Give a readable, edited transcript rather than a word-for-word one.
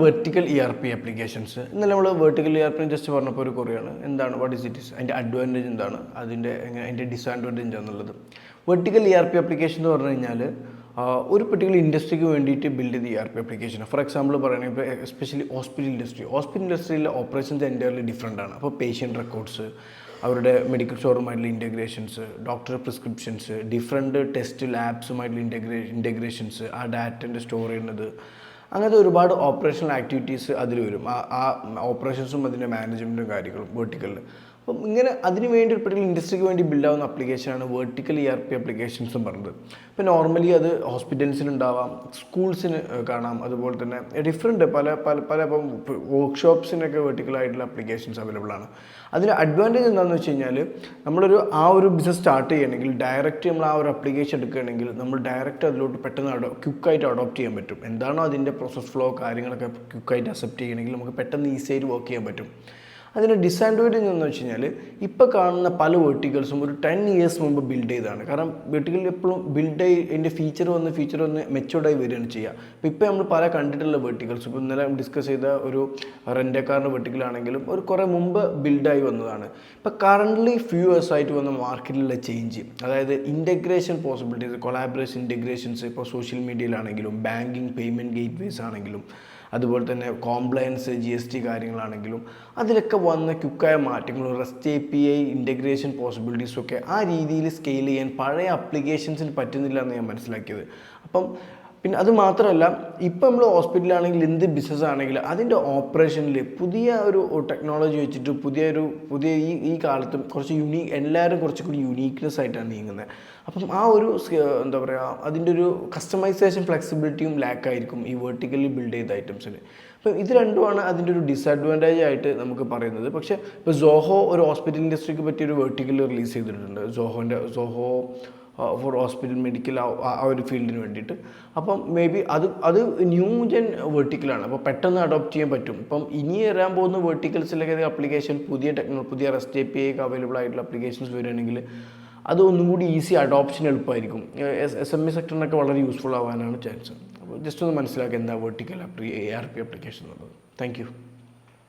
Vertical E R P applications. ഇന്നലെ നമ്മൾ vertical E R P just പറഞ്ഞപ്പോൾ ഒരു കുറയാണ് എന്താണ്, വാട്ട് ഈസ് ഇറ്റ്, അതിൻ്റെ അഡ്വാൻറ്റേജ് എന്താണ്, അതിൻ്റെ ഡിസഡ്വാൻറ്റേജ് എന്താണെന്നുള്ളത്. Vertical E R P application എന്ന് പറഞ്ഞു കഴിഞ്ഞാൽ ഒരു പെർട്ടിക്കുലർ ഇൻഡസ്ട്രിക്ക് വേണ്ടിയിട്ട് ബിൽഡ് ചെയ്ത E R P application. For example പറയുകയാണെങ്കിൽ ഇപ്പോൾ എസ്പെഷ്യലി ഹോസ്പിറ്റൽ ഇൻഡസ്ട്രിയിലെ ഓപ്പറേഷൻസ് എൻ്റയർലി ഡിഫറെൻ്റ് ആണ്. അപ്പോൾ പേഷ്യൻ്റ് റെക്കോർഡ്സ്, അവരുടെ മെഡിക്കൽ സ്റ്റോറുമായിട്ടുള്ള integrations, doctor prescriptions, different test ലാബ്സുമായിട്ടുള്ള ഇൻറ്റഗ്രേഷൻസ്, ആ ഡാറ്റൻ്റെ സ്റ്റോർ ചെയ്യുന്നത്, അങ്ങനത്തെ ഒരുപാട് ഓപ്പറേഷണൽ ആക്ടിവിറ്റീസ് അതിൽ വരും. ആ ഓപ്പറേഷൻസും അതിൻ്റെ മാനേജ്മെൻറ്റും കാര്യങ്ങളും വെർട്ടിക്കലിൽ. അപ്പം ഇങ്ങനെ അതിന് വേണ്ടി ഒരു പെർട്ടിക്കുലർ ഇൻഡസ്ട്രിക്ക് വേണ്ടി ബിൽഡ് ആവുന്ന ആപ്ലിക്കേഷനാണ് vertical E R P applications എന്ന് പറയുന്നത്. ഇപ്പോൾ നോർമലി അത് ഹോസ്പിറ്റൽസിനുണ്ടാവാം, സ്കൂൾസിന് കാണാം, അതുപോലെ തന്നെ ഡിഫറെൻറ്റ് പല ഇപ്പം വർക്ക്ഷോപ്സിനൊക്കെ വെർട്ടിക്കലായിട്ടുള്ള ആപ്ലിക്കേഷൻസ് അവൈലബിൾ ആണ്. അതിന് അഡ്വാൻറ്റേജ് എന്താണെന്ന് വെച്ച് കഴിഞ്ഞാൽ നമ്മളൊരു ഒരു ബിസിനസ് സ്റ്റാർട്ട് ചെയ്യണമെങ്കിൽ ഡയറക്റ്റ് നമ്മൾ ആ ഒരു ആപ്ലിക്കേഷൻ എടുക്കുകയാണെങ്കിൽ നമ്മൾ ഡയറക്റ്റ് അതിലോട്ട് പെട്ടെന്ന് ക്വിക്കായിട്ട് അഡോപ്റ്റ് ചെയ്യാൻ പറ്റും. എന്താണോ അതിൻ്റെ പ്രോസസ് ഫ്ലോ കാര്യങ്ങളൊക്കെ ക്വിക്കായിട്ട് അക്സെപ്റ്റ് ചെയ്യണമെങ്കിൽ നമുക്ക് പെട്ടെന്ന് ഈസിയായിട്ട് വർക്ക് ചെയ്യാൻ പറ്റും. അതിൻ്റെ ഡിസഡ്വാൻറ്റേജ് എന്ന് വെച്ച് കഴിഞ്ഞാൽ ഇപ്പോൾ കാണുന്ന പല വെർട്ടിക്കൽസും ഒരു 10 years മുമ്പ് ബിൽഡ് ചെയ്തതാണ്. കാരണം വെർട്ടിക്കൽ എപ്പോഴും അതിൻ്റെ ഫീച്ചർ വന്ന് മെച്ചുവർഡായി വരികയാണ് ചെയ്യുക. ഇപ്പോൾ നമ്മൾ പല കണ്ടിട്ടുള്ള വെർട്ടിക്കൽസ്, ഇപ്പോൾ ഇന്നലെ ഡിസ്കസ് ചെയ്ത ഒരു റെൻ്റക്കാറിൻ്റെ വെർട്ടിക്കലാണെങ്കിലും ഒരു കുറേ മുമ്പ് ബിൽഡായി വന്നതാണ്. ഇപ്പോൾ കറൻ്റ്ലി ഫ്യൂ ഇയേഴ്സ് ആയിട്ട് വന്ന മാർക്കറ്റിലുള്ള ചേഞ്ച്, അതായത് ഇൻറ്റഗ്രേഷൻ പോസിബിലിറ്റീസ്, കൊളാബറേഷൻ ഇൻറ്റഗ്രേഷൻസ്, ഇപ്പോൾ സോഷ്യൽ മീഡിയയിലാണെങ്കിലും ബാങ്കിങ് പേയ്മെൻറ്റ് ഗേറ്റ്വേസ് ആണെങ്കിലും അതുപോലെ തന്നെ കോംപ്ലയൻസ് GST കാര്യങ്ങളാണെങ്കിലും അതിലൊക്കെ വന്ന ക്വിക്കായ മാറ്റങ്ങളും REST API ഇൻറ്റഗ്രേഷൻ പോസിബിലിറ്റീസൊക്കെ ആ രീതിയിൽ സ്കെയിൽ ചെയ്യാൻ പഴയ ആപ്ലിക്കേഷൻസിന് പറ്റുന്നില്ല എന്ന് ഞാൻ മനസ്സിലാക്കിയത്. അപ്പം പിന്നെ അത് മാത്രമല്ല, ഇപ്പോൾ നമ്മൾ ഹോസ്പിറ്റലാണെങ്കിൽ എന്ത് ബിസിനസ് ആണെങ്കിലും അതിൻ്റെ ഓപ്പറേഷനിൽ പുതിയ ഒരു ടെക്നോളജി വെച്ചിട്ട് പുതിയ ഈ കാലത്തും കുറച്ച് എല്ലാവരും കുറച്ചുകൂടി യുണീക്നെസ് ആയിട്ടാണ് നീങ്ങുന്നത്. അപ്പം ആ ഒരു എന്താ പറയുക, അതിൻ്റെ ഒരു കസ്റ്റമൈസേഷൻ ഫ്ലെക്സിബിലിറ്റിയും ലാക്കായിരിക്കും ഈ വെർട്ടിക്കലി ബിൽഡ് ചെയ്ത ഐറ്റംസിന്. അപ്പം ഇത് രണ്ടുമാണ് അതിൻ്റെ ഒരു ഡിസഡ്വാൻറ്റേജ് ആയിട്ട് നമുക്ക് പറയുന്നത്. പക്ഷേ ഇപ്പോൾ സോഹോ ഒരു ഹോസ്പിറ്റൽ ഇൻഡസ്ട്രിക്ക് പറ്റിയൊരു വെർട്ടിക്കൽ റിലീസ് ചെയ്തിട്ടുണ്ട്, സോഹോ ഫോർ ഹോസ്പിറ്റൽ മെഡിക്കൽ ആ ഒരു ഫീൽഡിന് വേണ്ടിയിട്ട്. അപ്പം മേ ബി അത് ന്യൂ ജെൻ വെർട്ടിക്കലാണ്, അപ്പോൾ പെട്ടെന്ന് അഡോപ്റ്റ് ചെയ്യാൻ പറ്റും. ഇപ്പം ഇനി വരാൻ പോകുന്ന വെർട്ടിക്കൽസിലൊക്കെ ആപ്ലിക്കേഷൻ പുതിയ REST API ഒക്കെ അവൈലബിൾ ആയിട്ടുള്ള ആപ്ലിക്കേഷൻസ് വരികയാണെങ്കിൽ അത് ഒന്നും കൂടി ഈസി അഡോപ്ഷൻ എളുപ്പമായിരിക്കും. SME സെക്ടറിനൊക്കെ വളരെ യൂസ്ഫുൾ ആവാനാണ് ചാൻസ്. അപ്പോൾ ജസ്റ്റ് ഒന്ന് മനസ്സിലാക്കുക എന്താ വെർട്ടിക്കൽ ARP ആപ്ലിക്കേഷൻ എന്നുള്ളത്. Thank you.